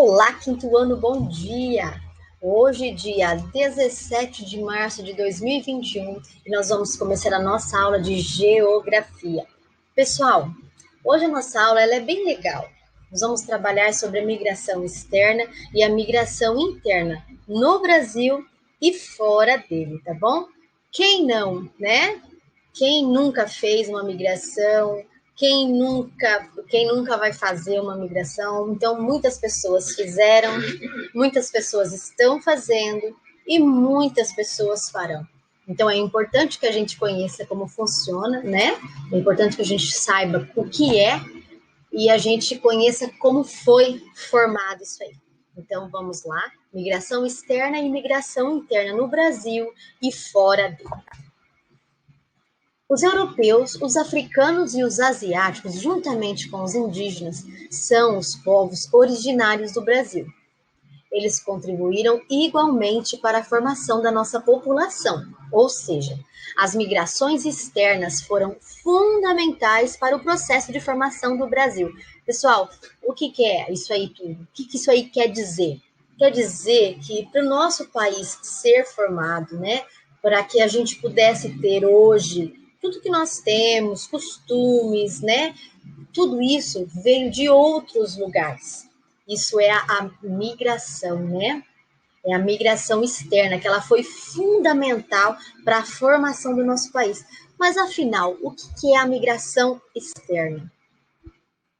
Olá, quinto ano, bom dia! Hoje, dia 17 de março de 2021, e nós vamos começar a nossa aula de geografia. Pessoal, hoje a nossa aula ela é bem legal. Nós vamos trabalhar sobre a migração externa e a migração interna no Brasil e fora dele, tá bom? Quem não, né? Quem nunca fez uma migração, quem nunca vai fazer uma migração. Então, muitas pessoas fizeram, muitas pessoas estão fazendo e muitas pessoas farão. Então, é importante que a gente conheça como funciona, né? É importante que a gente saiba o que é e a gente conheça como foi formado isso aí. Então, vamos lá. Migração externa e migração interna no Brasil e fora dele. Os europeus, os africanos e os asiáticos, juntamente com os indígenas, são os povos originários do Brasil. Eles contribuíram igualmente para a formação da nossa população, ou seja, as migrações externas foram fundamentais para o processo de formação do Brasil. Pessoal, o que é isso aí tudo? O que isso aí quer dizer? Quer dizer que para o nosso país ser formado, né, para que a gente pudesse ter hoje tudo que nós temos, costumes, né, tudo isso veio de outros lugares. Isso é a migração, né? É a migração externa, que ela foi fundamental para a formação do nosso país. Mas, afinal, o que é a migração externa?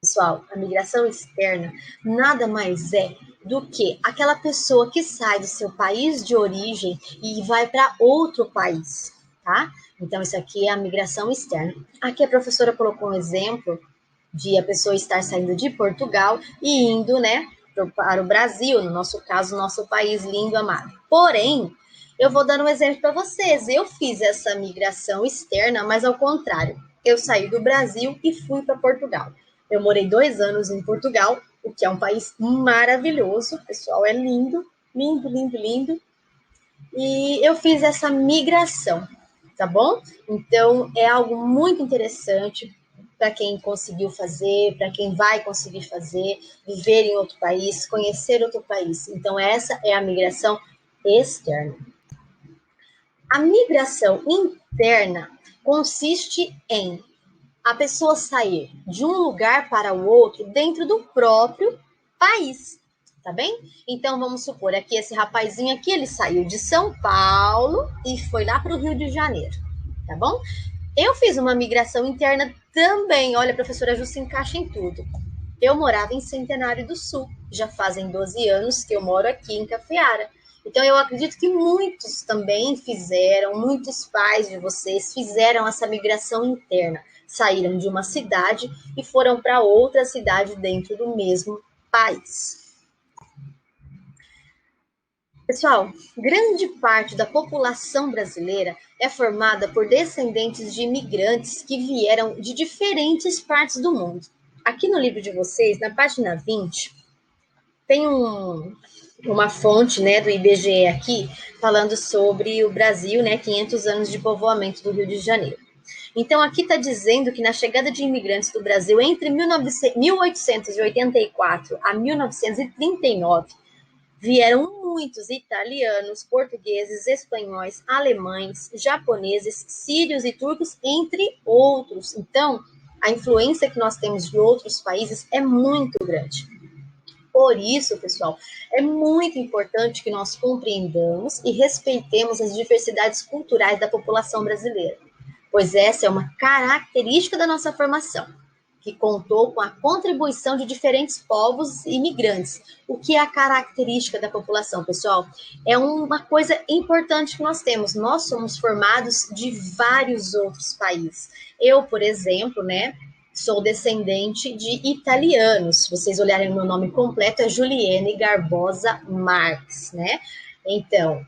Pessoal, a migração externa nada mais é do que aquela pessoa que sai do seu país de origem e vai para outro país, tá? Então, isso aqui é a migração externa. Aqui a professora colocou um exemplo de a pessoa estar saindo de Portugal e indo, né, para o Brasil, no nosso caso, nosso país lindo, amado. Porém, eu vou dar um exemplo para vocês. Eu fiz essa migração externa, mas ao contrário. Eu saí do Brasil e fui para Portugal. Eu morei 2 anos em Portugal, o que é um país maravilhoso. Pessoal, é lindo, lindo, lindo, lindo. E eu fiz essa migração, tá bom? Então, é algo muito interessante para quem conseguiu fazer, para quem vai conseguir fazer, viver em outro país, conhecer outro país. Então, essa é a migração externa. A migração interna consiste em a pessoa sair de um lugar para o outro dentro do próprio país, tá bem? Então vamos supor aqui esse rapazinho aqui, ele saiu de São Paulo e foi lá para o Rio de Janeiro, tá bom? Eu fiz uma migração interna também. Olha, a professora Ju se encaixa em tudo. Eu morava em Centenário do Sul, já fazem 12 anos que eu moro aqui em Cafeara. Então eu acredito que muitos também fizeram, muitos pais de vocês fizeram essa migração interna. Saíram de uma cidade e foram para outra cidade dentro do mesmo país. Pessoal, grande parte da população brasileira é formada por descendentes de imigrantes que vieram de diferentes partes do mundo. Aqui no livro de vocês, na página 20, tem uma fonte, né, do IBGE aqui, falando sobre o Brasil, né, 500 anos de povoamento do Rio de Janeiro. Então, aqui está dizendo que na chegada de imigrantes do Brasil entre 1884 a 1939, vieram muitos italianos, portugueses, espanhóis, alemães, japoneses, sírios e turcos, entre outros. Então, a influência que nós temos de outros países é muito grande. Por isso, pessoal, é muito importante que nós compreendamos e respeitemos as diversidades culturais da população brasileira, pois essa é uma característica da nossa formação, que contou com a contribuição de diferentes povos e imigrantes. O que é a característica da população, pessoal? É uma coisa importante que nós temos. Nós somos formados de vários outros países. Eu, por exemplo, né, sou descendente de italianos. Se vocês olharem o meu nome completo, é Juliene Garbosa Marques, né? Então,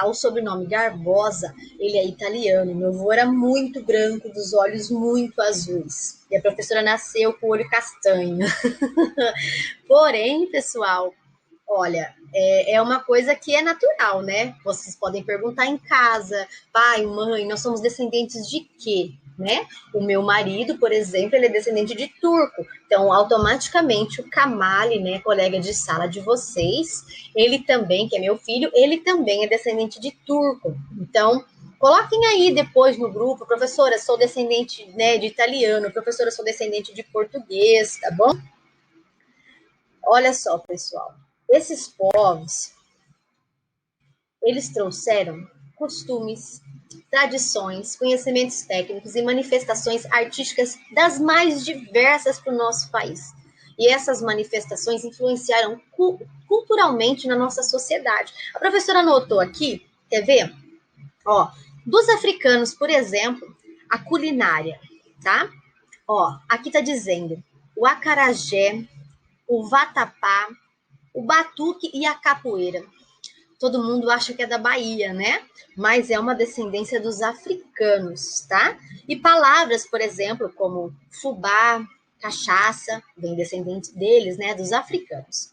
o sobrenome Garbosa, ele é italiano. Meu avô era muito branco, dos olhos muito azuis. E a professora nasceu com o olho castanho. Porém, pessoal, olha, é uma coisa que é natural, né? Vocês podem perguntar em casa, pai, mãe, nós somos descendentes de quê? né? O meu marido, por exemplo, ele é descendente de turco. Então, automaticamente, o Kamali, né, colega de sala de vocês, ele também, que é meu filho, ele também é descendente de turco. Então, coloquem aí depois no grupo, professora, sou descendente, né, de italiano, professora, sou descendente de português, tá bom? Olha só, pessoal, esses povos, eles trouxeram costumes, tradições, conhecimentos técnicos e manifestações artísticas das mais diversas para o nosso país. E essas manifestações influenciaram culturalmente na nossa sociedade. A professora anotou aqui, quer ver? Ó, dos africanos, por exemplo, a culinária, tá? Ó, aqui tá dizendo o acarajé, o vatapá, o batuque e a capoeira. Todo mundo acha que é da Bahia, né? Mas é uma descendência dos africanos, tá? E palavras, por exemplo, como fubá, cachaça, vem descendente deles, né? Dos africanos.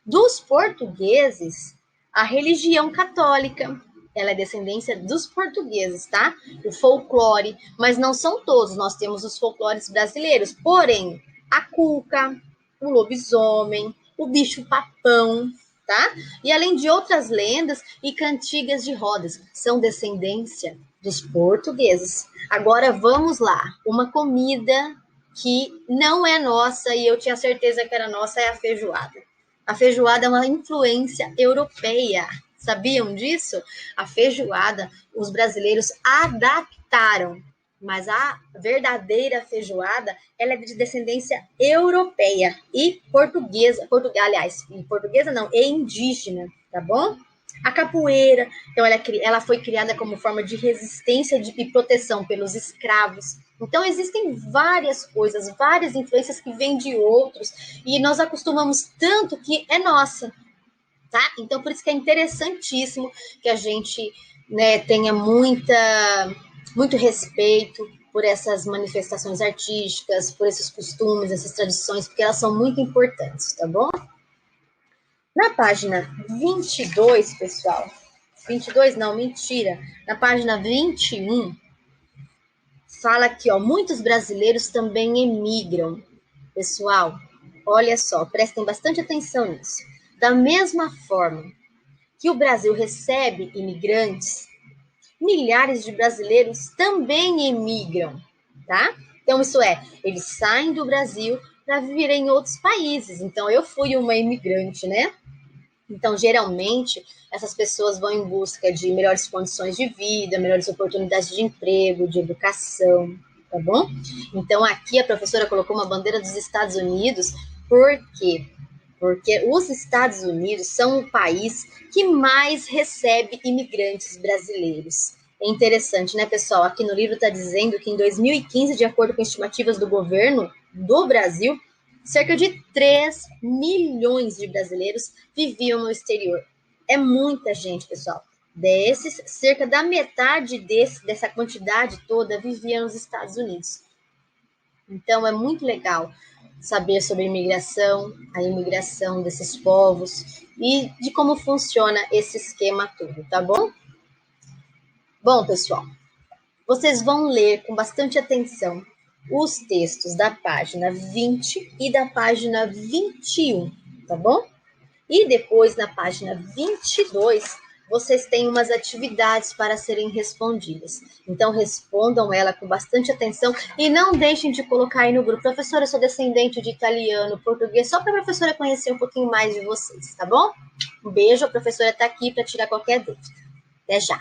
Dos portugueses, a religião católica, ela é descendência dos portugueses, tá? O folclore, mas não são todos, nós temos os folclores brasileiros, porém, a cuca, o lobisomem, o bicho-papão, tá? E além de outras lendas e cantigas de rodas, são descendência dos portugueses. Agora vamos lá, uma comida que não é nossa e eu tinha certeza que era nossa é a feijoada. A feijoada é uma influência europeia. Sabiam disso? A feijoada, os brasileiros adaptaram, mas a verdadeira feijoada, ela é de descendência europeia e portuguesa, aliás, portuguesa não, e indígena, tá bom? A capoeira, então ela foi criada como forma de resistência e proteção pelos escravos. Então existem várias coisas, várias influências que vêm de outros e nós acostumamos tanto que é nossa, tá? Então por isso que é interessantíssimo que a gente, né, tenha muito respeito por essas manifestações artísticas, por esses costumes, essas tradições, porque elas são muito importantes, tá bom? Na página 22, pessoal, 22 não, mentira, na página 21, fala aqui, ó, muitos brasileiros também emigram. Pessoal, olha só, prestem bastante atenção nisso. Da mesma forma que o Brasil recebe imigrantes, milhares de brasileiros também emigram, tá? Então, isso é, eles saem do Brasil para viver em outros países. Então, eu fui uma imigrante, né? Então, geralmente, essas pessoas vão em busca de melhores condições de vida, melhores oportunidades de emprego, de educação, tá bom? Então, aqui a professora colocou uma bandeira dos Estados Unidos, por quê? Porque os Estados Unidos são o país que mais recebe imigrantes brasileiros. É interessante, né, pessoal? Aqui no livro está dizendo que em 2015, de acordo com estimativas do governo do Brasil, cerca de 3 milhões de brasileiros viviam no exterior. É muita gente, pessoal. Desses, cerca da metade dessa quantidade toda vivia nos Estados Unidos. Então, é muito legal saber sobre a imigração desses povos e de como funciona esse esquema todo, tá bom? Bom, pessoal, vocês vão ler com bastante atenção os textos da página 20 e da página 21, tá bom? E depois, na página 22, vocês têm umas atividades para serem respondidas. Então, respondam ela com bastante atenção e não deixem de colocar aí no grupo. Professora, eu sou descendente de italiano, português, só para a professora conhecer um pouquinho mais de vocês, tá bom? Um beijo, a professora está aqui para tirar qualquer dúvida. Até já!